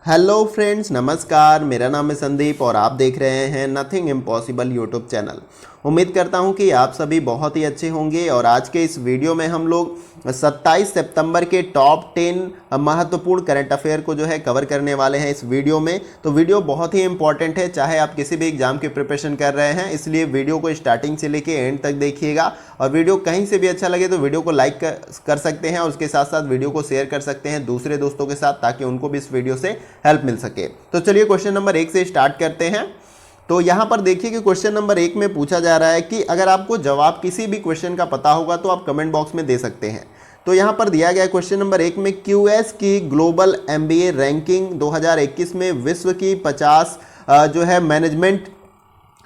Hello friends, नमस्कार। मेरा नाम है संदीप और आप देख रहे हैं नथिंग इम्पॉसिबल यूट्यूब चैनल। उम्मीद करता हूं कि आप सभी बहुत ही अच्छे होंगे और आज के इस वीडियो में हम लोग 27 सितंबर के टॉप 10 महत्वपूर्ण करंट अफेयर को जो है कवर करने वाले हैं इस वीडियो में। तो वीडियो बहुत ही इंपॉर्टेंट है, चाहे आप किसी भी एग्जाम की प्रिपरेशन कर रहे हैं, इसलिए वीडियो को स्टार्टिंग से लेके एंड तक देखिएगा। और वीडियो कहीं से भी अच्छा लगे तो वीडियो को लाइक कर सकते हैं और उसके साथ साथ वीडियो को शेयर कर सकते हैं दूसरे दोस्तों के साथ, ताकि उनको भी इस वीडियो से हेल्प मिल सके। तो चलिए क्वेश्चन नंबर 1 से स्टार्ट करते हैं। तो यहां पर देखिए कि क्वेश्चन नंबर 1 में पूछा जा रहा है कि अगर आपको जवाब किसी भी क्वेश्चन का पता होगा तो आप कमेंट बॉक्स में दे सकते हैं। तो यहां पर दिया गया क्वेश्चन नंबर 1 में क्यूएस की ग्लोबल एमबीए रैंकिंग 2021 में विश्व की 50 जो है मैनेजमेंट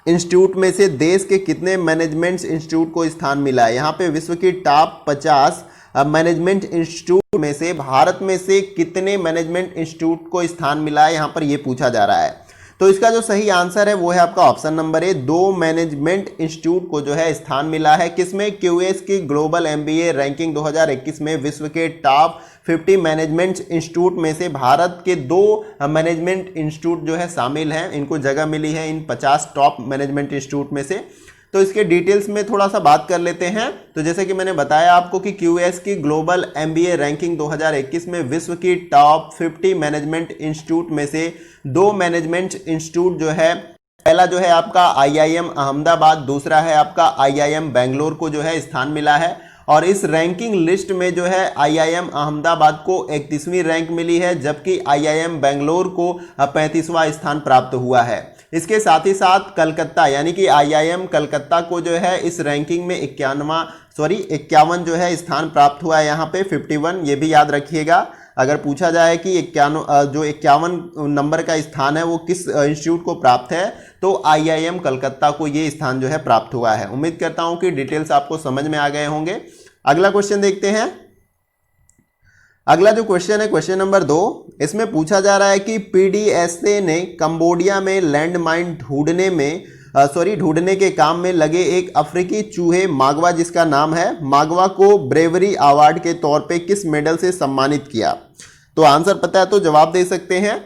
इंस्टीट्यूट में से देश के कितने मैनेजमेंट इंस्टीट्यूट को स्थान मिला है। यहाँ पे विश्व की टॉप 50 मैनेजमेंट इंस्टीट्यूट में से भारत में से कितने मैनेजमेंट इंस्टीट्यूट को स्थान मिला है, यहाँ पर ये पूछा जा रहा है। तो इसका जो सही आंसर है वो है आपका option number A, 2 management institute को जो है स्थान मिला है। किसमें? क्यूएस की ग्लोबल एमबीए रैंकिंग 2021 में विश्व के टॉप 50 मैनेजमेंट इंस्टीट्यूट में से भारत के 2 मैनेजमेंट इंस्टीट्यूट जो है शामिल हैं, इनको जगह मिली है इन 50 टॉप मैनेजमेंट इंस्टीट्यूट में से। तो इसके डिटेल्स में थोड़ा सा बात कर लेते हैं। तो जैसे कि मैंने बताया आपको कि क्यूएस की ग्लोबल एमबीए रैंकिंग 2021 में विश्व की टॉप 50 मैनेजमेंट इंस्टीट्यूट में से 2 मैनेजमेंट इंस्टीट्यूट जो है, पहला जो है आपका आईआईएम अहमदाबाद, दूसरा है आपका आईआईएम बेंगलोर को जो है स्थान मिला है। और इस रैंकिंग लिस्ट में जो है आईआईएम अहमदाबाद को 31वीं रैंक मिली है, जबकि आईआईएम बेंगलोर को 35वां स्थान प्राप्त हुआ है। इसके साथ ही साथ कलकत्ता यानी कि आईआईएम कलकत्ता को जो है इस रैंकिंग में 51 जो है स्थान प्राप्त हुआ है, यहाँ पे 51, ये भी याद रखिएगा। अगर पूछा जाए कि 51 नंबर का स्थान है वो किस इंस्टीट्यूट को प्राप्त है, तो आईआईएम कलकत्ता को ये स्थान जो है प्राप्त हुआ है। उम्मीद करता हूं कि डिटेल्स आपको समझ में आ गए होंगे। अगला क्वेश्चन देखते हैं। अगला जो क्वेश्चन है क्वेश्चन नंबर 2, इसमें पूछा जा रहा है कि पीडीएसए ने कंबोडिया में लैंडमाइन ढूंढने के काम में लगे एक अफ्रीकी चूहे मागवा, जिसका नाम है मागवा, को ब्रेवरी अवार्ड के तौर पे किस मेडल से सम्मानित किया। तो आंसर पता है तो जवाब दे सकते हैं।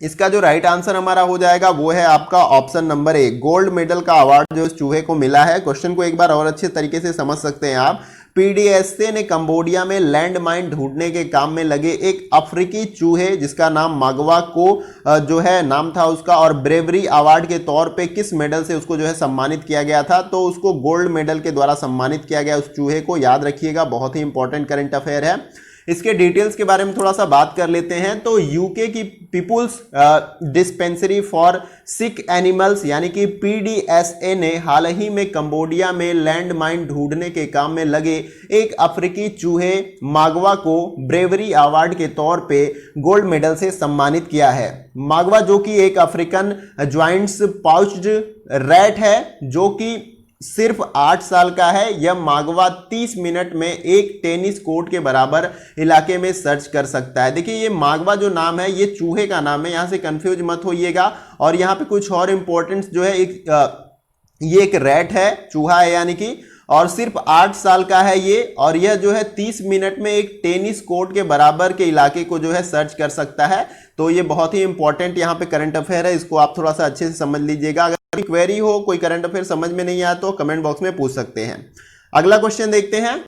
इसका जो राइट आंसर हमारा हो जाएगा वो है आपका option number A, gold medal का अवार्ड जो इस चूहे को मिला है। क्वेश्चन को एक बार और अच्छे तरीके से समझ सकते हैं आप। पीडीएसए ने कंबोडिया में लैंडमाइन ढूंढने के काम में लगे एक अफ्रीकी चूहे, जिसका नाम मागवा को जो है नाम था उसका, और ब्रेवरी अवार्ड के तौर पे किस मेडल से उसको जो है सम्मानित किया गया था, तो उसको गोल्ड मेडल के द्वारा सम्मानित किया गया उस चूहे को। याद रखिएगा, बहुत ही इंपॉर्टेंट करंट अफेयर है। इसके डिटेल्स के बारे में थोड़ा सा बात कर लेते हैं। तो यूके की people's dispensary for sick animals यानी कि पीडीएसए ने हाल ही में कंबोडिया में लैंडमाइन ढूंढने के काम में लगे एक अफ्रीकी चूहे मागवा को ब्रेवरी अवार्ड के तौर पे गोल्ड मेडल से सम्मानित किया है। मागवा जो कि एक अफ्रीकन ज्वाइंट्स पाउच्ड रैट है, जो कि सिर्फ 8 साल का है। यह मागवा 30 मिनट में एक टेनिस कोर्ट के बराबर इलाके में सर्च कर सकता है। देखिए, ये मागवा जो नाम है ये चूहे का नाम है, यहां से कंफ्यूज मत होइएगा। और यहां पे कुछ और इंपॉर्टेंट जो है, ये एक रैट है, चूहा है यानी कि, और सिर्फ 8 साल का है ये, और यह जो है 30 मिनट में एक टेनिस कोर्ट के बराबर के इलाके को जो है सर्च कर सकता है। तो ये बहुत ही इंपॉर्टेंट यहाँ पे करंट अफेयर है, इसको आप थोड़ा सा अच्छे से समझ लीजिएगा। अगर कोई क्वेरी हो, कोई करंट अफेयर समझ में नहीं आया तो कमेंट बॉक्स में पूछ सकते हैं। अगला क्वेश्चन देखते हैं।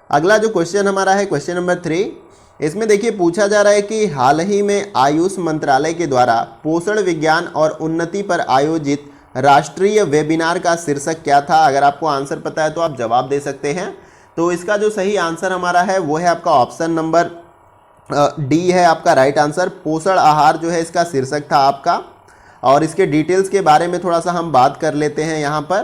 अगला जो क्वेश्चन हमारा है क्वेश्चन नंबर 3, इसमें देखिए पूछा जा रहा है कि हाल ही में आयुष मंत्रालय के द्वारा पोषण विज्ञान और उन्नति पर आयोजित राष्ट्रीय वेबिनार का शीर्षक क्या था। अगर आपको आंसर पता है तो आप जवाब दे सकते हैं। तो इसका जो सही आंसर हमारा है वो है आपका ऑप्शन नंबर डी है आपका राइट आंसर। पोषण आहार जो है इसका शीर्षक था आपका। और इसके डिटेल्स के बारे में थोड़ा सा हम बात कर लेते हैं यहाँ पर।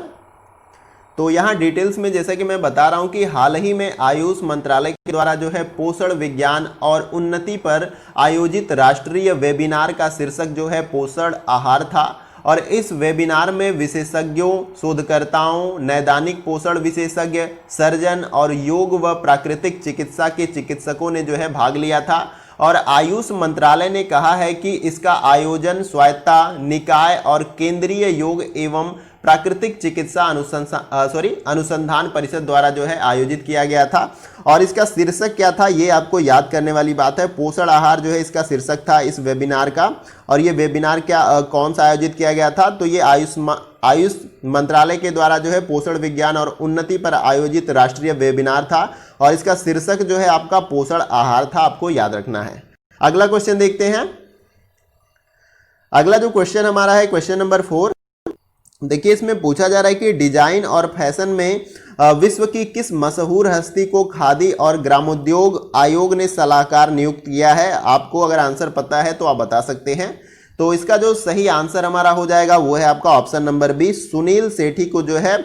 तो यहाँ डिटेल्स में जैसे कि मैं बता रहा हूँ कि हाल ही में आयुष मंत्रालय के द्वारा जो है पोषण विज्ञान और उन्नति पर आयोजित राष्ट्रीय वेबिनार का शीर्षक जो है पोषण आहार था। और इस वेबिनार में विशेषज्ञों, शोधकर्ताओं, नैदानिक पोषण विशेषज्ञ, सर्जन और योग व प्राकृतिक चिकित्सा के चिकित्सकों ने जो है भाग लिया था। और आयुष मंत्रालय ने कहा है कि इसका आयोजन स्वायत्ता निकाय और केंद्रीय योग एवं प्राकृतिक चिकित्सा अनुसंधान परिषद द्वारा जो है आयोजित किया गया था। और इसका शीर्षक क्या था, ये आपको याद करने वाली बात है। पोषण आहार जो है इसका शीर्षक था इस वेबिनार का। और ये वेबिनार कौन सा आयोजित किया गया था, तो ये आयुष मंत्रालय के द्वारा जो है पोषण विज्ञान और उन्नति पर आयोजित राष्ट्रीय वेबिनार था। और इसका शीर्षक जो है आपका पोषण आहार था, आपको याद रखना है। अगला क्वेश्चन देखते हैं। अगला जो क्वेश्चन हमारा है क्वेश्चन नंबर 4। देखिए इसमें पूछा जा रहा है कि डिजाइन और फैशन में विश्व की किस मशहूर हस्ती को खादी और ग्रामोद्योग आयोग ने सलाहकार नियुक्त किया है। आपको अगर आंसर पता है तो आप बता सकते हैं। तो इसका जो सही आंसर हमारा हो जाएगा वो है आपका ऑप्शन नंबर बी, सुनील सेठी को जो है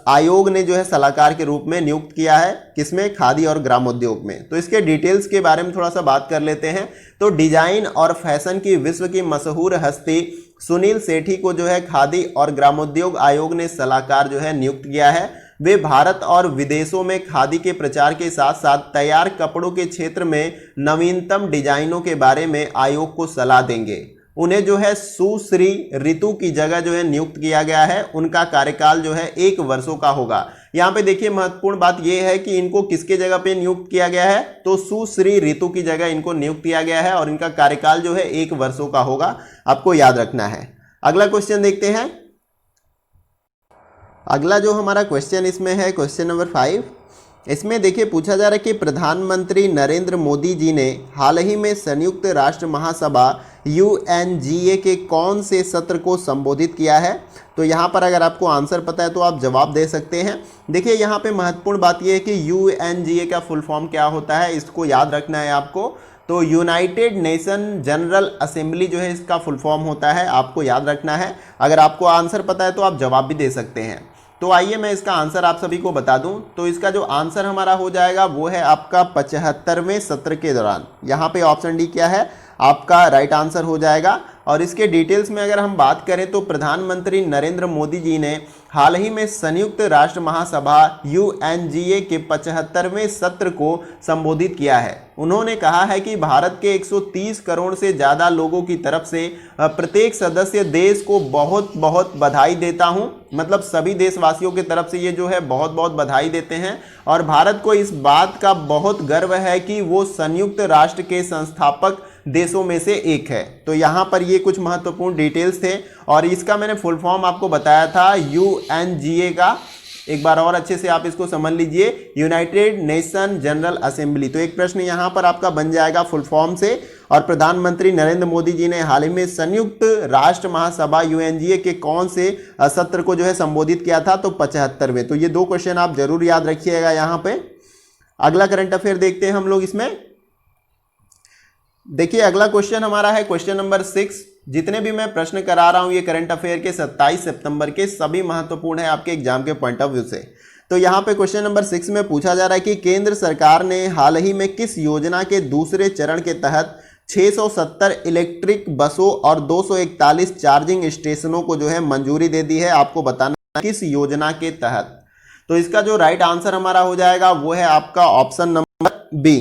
आयोग ने जो है सलाहकार के रूप में नियुक्त किया है। किसमें, खादी और ग्रामोद्योग में। तो इसके डिटेल्स के बारे में थोड़ा सा बात कर लेते हैं। तो डिजाइन और फैशन की विश्व की मशहूर हस्ती सुनील सेठी को जो है खादी और ग्रामोद्योग आयोग ने सलाहकार जो है नियुक्त किया है। वे भारत और विदेशों में खादी के प्रचार के साथ साथ तैयार कपड़ों के क्षेत्र में नवीनतम डिजाइनों के बारे में आयोग को सलाह देंगे। उन्हें जो है सुश्री ऋतु की जगह जो है नियुक्त किया गया है। उनका कार्यकाल जो है 1 वर्षों का होगा। यहाँ पे देखिए महत्वपूर्ण बात यह है कि इनको किसके जगह पे नियुक्त किया गया है, तो सुश्री ऋतु की जगह इनको नियुक्त किया गया है। और इनका कार्यकाल जो है 1 वर्षों का होगा, आपको याद रखना है। अगला क्वेश्चन देखते हैं। अगला जो हमारा क्वेश्चन इसमें है क्वेश्चन नंबर 5। इसमें देखिए पूछा जा रहा है कि प्रधानमंत्री नरेंद्र मोदी जी ने हाल ही में संयुक्त राष्ट्र महासभा UNGA के कौन से सत्र को संबोधित किया है। तो यहाँ पर अगर आपको आंसर पता है तो आप जवाब दे सकते हैं। देखिए यहाँ पे महत्वपूर्ण बात यह है कि UNGA का फुल फॉर्म क्या होता है, इसको याद रखना है आपको। तो यूनाइटेड नेशन जनरल असेंबली जो है इसका फुल फॉर्म होता है, आपको याद रखना है। अगर आपको आंसर पता है तो आप जवाब भी दे सकते हैं। तो आइए मैं इसका आंसर आप सभी को बता दूं। तो इसका जो आंसर हमारा हो जाएगा वो है आपका 75वें सत्र के दौरान। यहाँ पे ऑप्शन डी क्या है, आपका राइट आंसर हो जाएगा। और इसके डिटेल्स में अगर हम बात करें तो प्रधानमंत्री नरेंद्र मोदी जी ने हाल ही में संयुक्त राष्ट्र महासभा UNGA के 75वें सत्र को संबोधित किया है। उन्होंने कहा है कि भारत के 130 करोड़ से ज़्यादा लोगों की तरफ से प्रत्येक सदस्य देश को बहुत बहुत बधाई देता हूं। मतलब सभी देशवासियों की तरफ से ये जो है बहुत बहुत बधाई देते हैं। और भारत को इस बात का बहुत गर्व है कि वो संयुक्त राष्ट्र के संस्थापक देशों में से एक है। तो यहाँ पर ये कुछ महत्वपूर्ण डिटेल्स थे। और इसका मैंने फुल फॉर्म आपको बताया था UNGA का। एक बार और अच्छे से आप इसको समझ लीजिए, यूनाइटेड नेशन जनरल असेंबली। तो एक प्रश्न यहाँ पर आपका बन जाएगा फुल फॉर्म से। और प्रधानमंत्री नरेंद्र मोदी जी ने हाल ही में संयुक्त राष्ट्र महासभा UNGA के कौन से सत्र को जो है संबोधित किया था, तो 75वें। तो ये 2 क्वेश्चन आप जरूर याद रखिएगा यहाँ पे। अगला करंट अफेयर देखते हैं हम लोग इसमें। देखिए अगला क्वेश्चन हमारा है क्वेश्चन नंबर 6। जितने भी मैं प्रश्न करा रहा हूं ये करंट अफेयर के 27 सितंबर के, सभी महत्वपूर्ण है आपके एग्जाम के पॉइंट ऑफ व्यू से। तो यहाँ पे क्वेश्चन नंबर 6 में पूछा जा रहा है कि केंद्र सरकार ने हाल ही में किस योजना के दूसरे चरण के तहत 670 इलेक्ट्रिक बसों और 241 चार्जिंग स्टेशनों को जो है मंजूरी दे दी है। आपको बताना किस योजना के तहत। तो इसका जो राइट आंसर हमारा हो जाएगा वो है आपका option number B.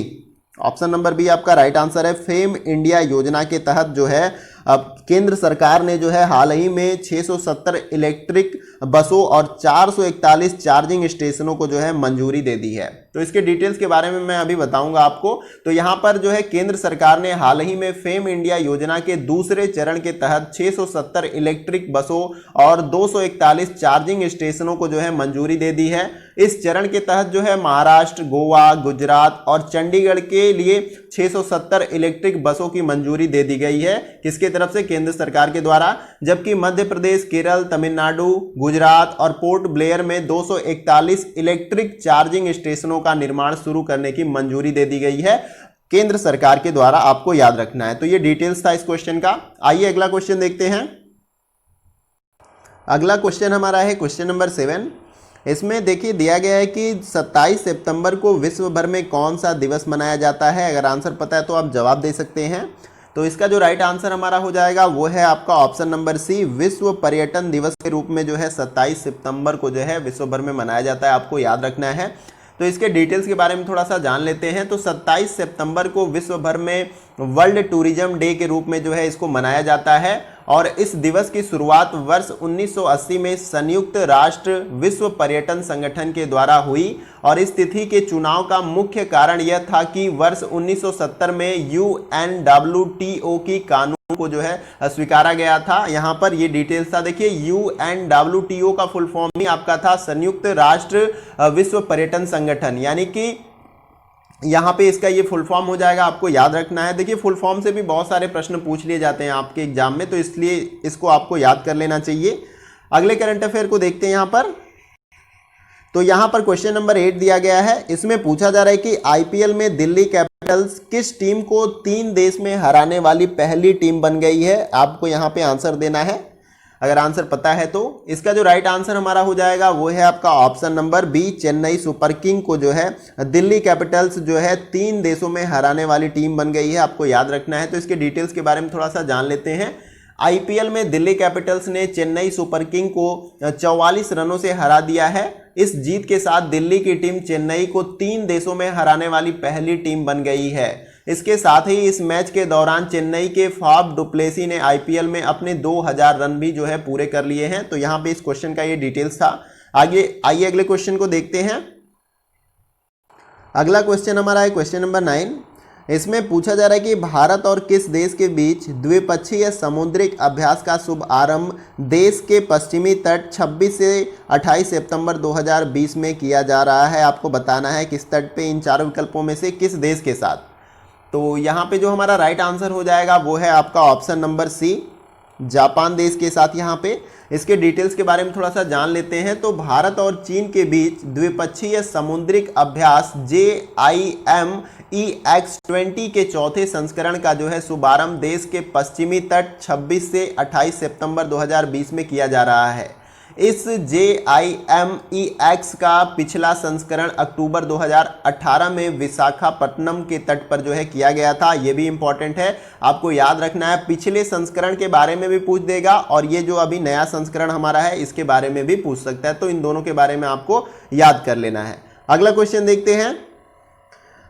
Option number B आपका राइट आंसर है। फेम इंडिया योजना के तहत जो है अब केंद्र सरकार ने जो है हाल ही में 670 इलेक्ट्रिक बसों और 441 चार्जिंग स्टेशनों को जो है मंजूरी दे दी है। तो इसके डिटेल्स के बारे में मैं अभी बताऊंगा आपको। तो यहाँ पर जो है केंद्र सरकार ने हाल ही में फेम इंडिया योजना के दूसरे चरण के तहत 670 इलेक्ट्रिक बसों और 241 चार्जिंग स्टेशनों को जो है मंजूरी दे दी है। इस चरण के तहत जो है महाराष्ट्र, गोवा, गुजरात और चंडीगढ़ के लिए 670 इलेक्ट्रिक बसों की मंजूरी दे दी गई है। किसके तरफ से? केंद्र सरकार के द्वारा। जबकि मध्य प्रदेश, केरल, तमिलनाडु, गुजरात और पोर्ट ब्लेयर में 241 इलेक्ट्रिक चार्जिंग स्टेशनों का निर्माण शुरू करने की मंजूरी दे दी गई है केंद्र सरकार के द्वारा। आपको याद रखना है। तो ये डिटेल्स था इस क्वेश्चन का। आइए अगला क्वेश्चन देखते हैं। अगला क्वेश्चन हमारा है क्वेश्चन नंबर 7। इसमें देखिए दिया गया है कि 27 सितंबर को विश्व भर में कौन सा दिवस मनाया जाता है। अगर आंसर पता है तो आप जवाब दे सकते हैं। तो इसका जो राइट आंसर हमारा हो जाएगा वो है आपका ऑप्शन नंबर सी। विश्व पर्यटन दिवस के रूप में जो है 27 सितंबर को जो है विश्व भर में मनाया जाता है। आपको याद रखना है। तो इसके डिटेल्स के बारे में थोड़ा सा जान लेते हैं। तो 27 सितंबर को विश्व भर में वर्ल्ड टूरिज्म डे के रूप में जो है इसको मनाया जाता है और इस दिवस की शुरुआत वर्ष 1980 में संयुक्त राष्ट्र विश्व पर्यटन संगठन के द्वारा हुई और इस तिथि के चुनाव का मुख्य कारण यह था कि वर्ष 1970 में UNWTO की कानून को जो है स्वीकारा गया था। यहाँ पर ये डिटेल्स था, देखिए UNWTO का फुल फॉर्म ही आपका था संयुक्त राष्ट्र विश्व पर्यटन संगठन, यानी कि यहाँ पे इसका ये फुल फॉर्म हो जाएगा, आपको याद रखना है। देखिए फुल फॉर्म से भी बहुत सारे प्रश्न पूछ लिए जाते हैं आपके एग्जाम में, तो इसलिए इसको आपको याद कर लेना चाहिए। अगले करंट अफेयर को देखते हैं यहाँ पर। तो यहाँ पर क्वेश्चन नंबर 8 दिया गया है। इसमें पूछा जा रहा है कि IPL में दिल्ली कैपिटल्स किस टीम को 3 देश में हराने वाली पहली टीम बन गई है। आपको यहाँ पे आंसर देना है, अगर आंसर पता है तो। इसका जो राइट आंसर हमारा हो जाएगा वो है आपका option number B, Chennai super king को जो है दिल्ली कैपिटल्स जो है 3 देशों में हराने वाली टीम बन गई है, आपको याद रखना है। तो इसके डिटेल्स के बारे में थोड़ा सा जान लेते हैं। IPL में दिल्ली कैपिटल्स ने चेन्नई सुपर किंग को 44 रनों से हरा दिया है। इस जीत के साथ दिल्ली की टीम चेन्नई को 3 देशों में हराने वाली पहली टीम बन गई है। इसके साथ ही इस मैच के दौरान चेन्नई के फाफ डुप्लेसी ने IPL में अपने 2000 रन भी जो है पूरे कर लिए हैं। तो यहाँ पे इस क्वेश्चन का ये डिटेल्स था। आगे आइए अगले क्वेश्चन को देखते हैं। अगला क्वेश्चन हमारा है क्वेश्चन नंबर 9। इसमें पूछा जा रहा है कि भारत और किस देश के बीच द्विपक्षीय समुद्रिक अभ्यास का शुभारंभ देश के पश्चिमी तट 26 से 28 सितंबर 2020 में किया जा रहा है। आपको बताना है किस तट पे, इन चारों विकल्पों में से किस देश के साथ। तो यहाँ पे जो हमारा राइट आंसर हो जाएगा वो है आपका ऑप्शन नंबर सी, जापान देश के साथ। यहाँ पे इसके डिटेल्स के बारे में थोड़ा सा जान लेते हैं। तो भारत और चीन के बीच द्विपक्षीय समुद्रिक अभ्यास JIMEX20 के चौथे संस्करण का जो है शुभारंभ देश के पश्चिमी तट 26 से 28 सितंबर 2020 में किया जा रहा है। इस JIMEX का पिछला संस्करण अक्टूबर 2018 में विशाखापट्टनम के तट पर जो है किया गया था। ये भी इंपॉर्टेंट है, आपको याद रखना है। पिछले संस्करण के बारे में भी पूछ देगा और ये जो अभी नया संस्करण हमारा है इसके बारे में भी पूछ सकता है, तो इन दोनों के बारे में आपको याद कर लेना है। अगला क्वेश्चन देखते हैं।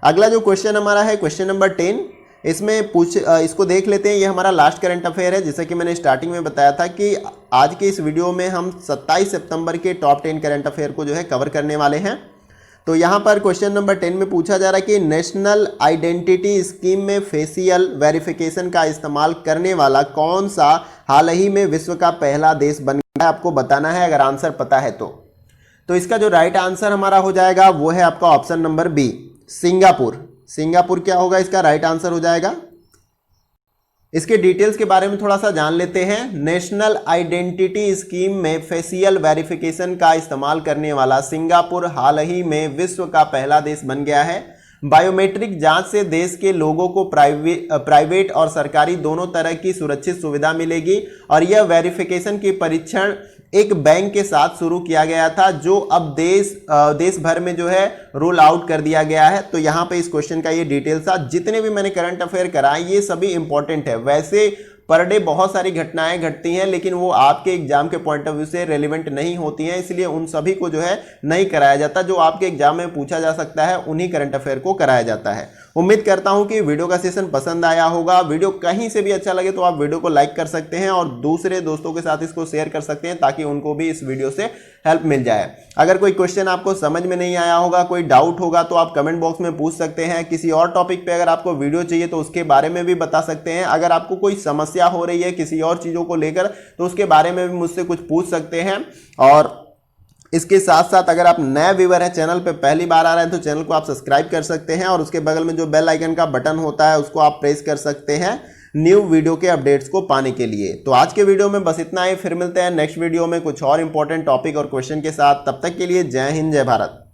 अगला जो क्वेश्चन हमारा है क्वेश्चन नंबर 10। इसमें इसको देख लेते हैं। ये हमारा लास्ट करंट अफेयर है। जैसा कि मैंने स्टार्टिंग में बताया था कि आज के इस वीडियो में हम 27 सितंबर के टॉप 10 करंट अफेयर को जो है कवर करने वाले हैं। तो यहाँ पर क्वेश्चन नंबर 10 में पूछा जा रहा है कि नेशनल आइडेंटिटी स्कीम में फेशियल वेरिफिकेशन का इस्तेमाल करने वाला कौन सा हाल ही में विश्व का पहला देश बन गया है, आपको बताना है, अगर आंसर पता है तो इसका जो राइट आंसर हमारा हो जाएगा वो है आपका option number B, Singapore. Singapore क्या होगा, इसका राइट आंसर हो जाएगा। इसके डिटेल्स के बारे में थोड़ा सा जान लेते हैं। नेशनल आइडेंटिटी स्कीम में फेशियल वेरिफिकेशन का इस्तेमाल करने वाला सिंगापुर हाल ही में विश्व का पहला देश बन गया है। बायोमेट्रिक जांच से देश के लोगों को प्राइवेट और सरकारी दोनों तरह की सुरक्षित सुविधा मिलेगी और यह वेरिफिकेशन की परीक्षण एक बैंक के साथ शुरू किया गया था, जो अब देश भर में जो है रोल आउट कर दिया गया है। तो यहाँ पे इस क्वेश्चन का ये डिटेल्स था। जितने भी मैंने करंट अफेयर कराए ये सभी इंपॉर्टेंट है। वैसे पर डे बहुत सारी घटनाएं घटती हैं, लेकिन वो आपके एग्जाम के पॉइंट ऑफ व्यू से रेलिवेंट नहीं होती हैं, इसलिए उन सभी को जो है नहीं कराया जाता। जो आपके एग्जाम में पूछा जा सकता है उन्हीं करंट अफेयर को कराया जाता है। उम्मीद करता हूं कि वीडियो का सेशन पसंद आया होगा। वीडियो कहीं से भी अच्छा लगे तो आप वीडियो को लाइक कर सकते हैं और दूसरे दोस्तों के साथ इसको शेयर कर सकते हैं, ताकि उनको भी इस वीडियो से हेल्प मिल जाए। अगर कोई क्वेश्चन आपको समझ में नहीं आया होगा, कोई डाउट होगा, तो आप कमेंट बॉक्स में पूछ सकते हैं। किसी और टॉपिक पे अगर आपको वीडियो चाहिए तो उसके बारे में भी बता सकते हैं। अगर आपको कोई समस्या हो रही है किसी और चीज़ों को लेकर तो उसके बारे में भी मुझसे कुछ पूछ सकते हैं। और इसके साथ साथ अगर आप नए व्यूअर हैं, चैनल पे पहली बार आ रहे हैं, तो चैनल को आप सब्सक्राइब कर सकते हैं और उसके बगल में जो बेल आइकन का बटन होता है उसको आप प्रेस कर सकते हैं न्यू वीडियो के अपडेट्स को पाने के लिए। तो आज के वीडियो में बस इतना ही। फिर मिलते हैं नेक्स्ट वीडियो में कुछ और इंपॉर्टेंट टॉपिक और क्वेश्चन के साथ। तब तक के लिए जय हिंद, जय भारत।